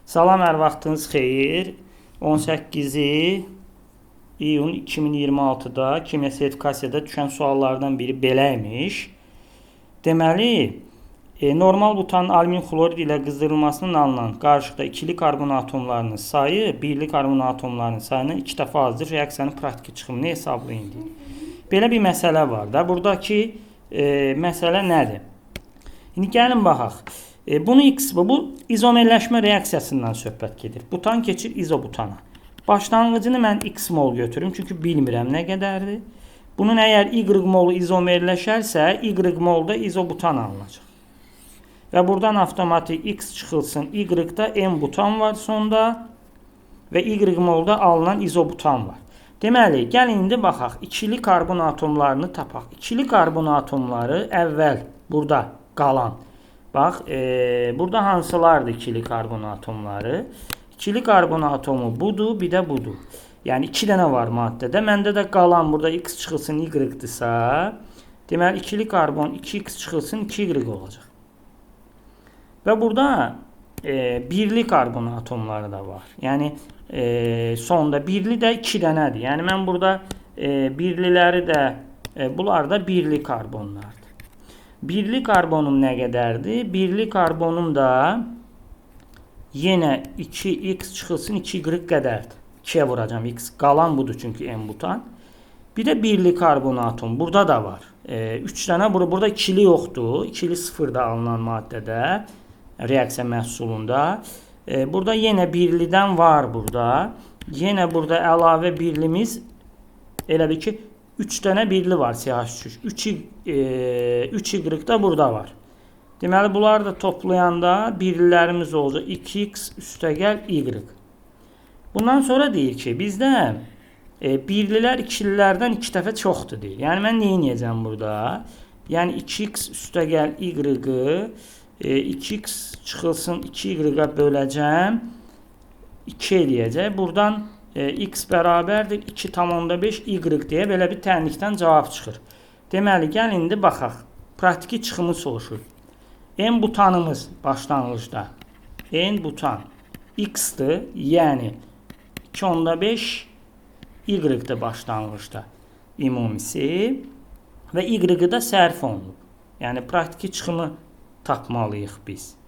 Salam, hər vaxtınız xeyir. 18 iyun 2026-da kimya sertifikasiyada düşən suallardan biri belə imiş. Deməli, normal butanın alümin xlorid ilə qızdırılmasından alınan qarışıqda ikili karbon atomlarının sayı birli karbon atomlarının sayından 2 dəfə azdır. Reaksiyanın praktiki çıxımını hesablayın deyir. Belə bir məsələ var da. Buradakı məsələ nədir? İndi gəlin baxaq. Bunu bu izomerləşmə reaksiyasından söhbət gedir. Butan keçir izobutana. Başlanğıcını mən X mol götürüm, çünki bilmirəm nə qədərdir. Bunun əgər Y molu izomerləşərsə, Y molda izobutan alınacaq. Və buradan avtomatik X çıxılsın, Y-da M-butan var sonda və Y molda alınan izobutan var. Deməli, gəlin indi baxaq, ikili karbon atomlarını tapaq. İkili karbon atomları əvvəl burada qalan. Bax, burada hansılardır ikili karbon atomları? İkili karbon atomu budur, bir də budur. Yəni 2 dənə var maddədə. Məndə də qalan burada X çıxılsın Y-dırsa, deməli ikili karbon 2X çıxılsın 2Y olacaq. Və burada birli karbon atomları da var. Yəni sonda birli də 2 dənədir. Yəni mən burada birliləri də, bunlar da birli karbonlardır. Birli karbonum nə qədərdir? Birli karbonum da yenə 2X çıxılsın 2Y qədərdir. 2-yə vuracam X. Qalan budur çünki M-butan. Bir də birli karbon atom. Burada da var. 3 dənə. Burada ikili yoxdur. İkili sıfırda alınan maddədə. Reaksiya məhsulunda. Burada yenə birlidən var burada. Yenə burada əlavə birlimiz elə bir ki 3 dənə birli var CH3. 3Y da burada var. Deməli, bunları da toplayanda birlilərimiz olacaq. 2X üstəgəl Y. Bundan sonra deyir ki, bizdə birlilər ikililərdən 2 dəfə çoxdur deyir. Yəni, mən neyin yiyəcəm burada? Yəni, 2X üstəgəl Y-ı 2X çıxılsın 2Y-a böləcəm. 2 eləyəcək. Buradan X bərabərdir 2,5 Y deyə belə bir tənlikdən cavab çıxır. Deməli, gəl indi baxaq. Praktiki çıxımı soruşur. N-butanımız başlanğıcda. N-butan X-dır, yəni 2,5 Y-dır başlanğıcda ümumisi və Y-ı da sərf olunub. Yəni, praktiki çıxımı tapmalıyıq biz.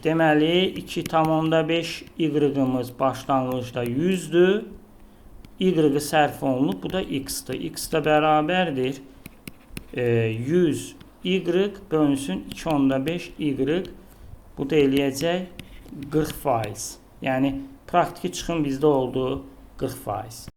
Deməli, 2,5 Y-ımız başlanğıcda 100-dür. Y-ı sərf olunub, bu da X-dır. X də bərabərdir 100 Y bölünsün 2,5 Y. Bu da eləyəcək 40%. Yəni, praktiki çıxım bizdə oldu 40%.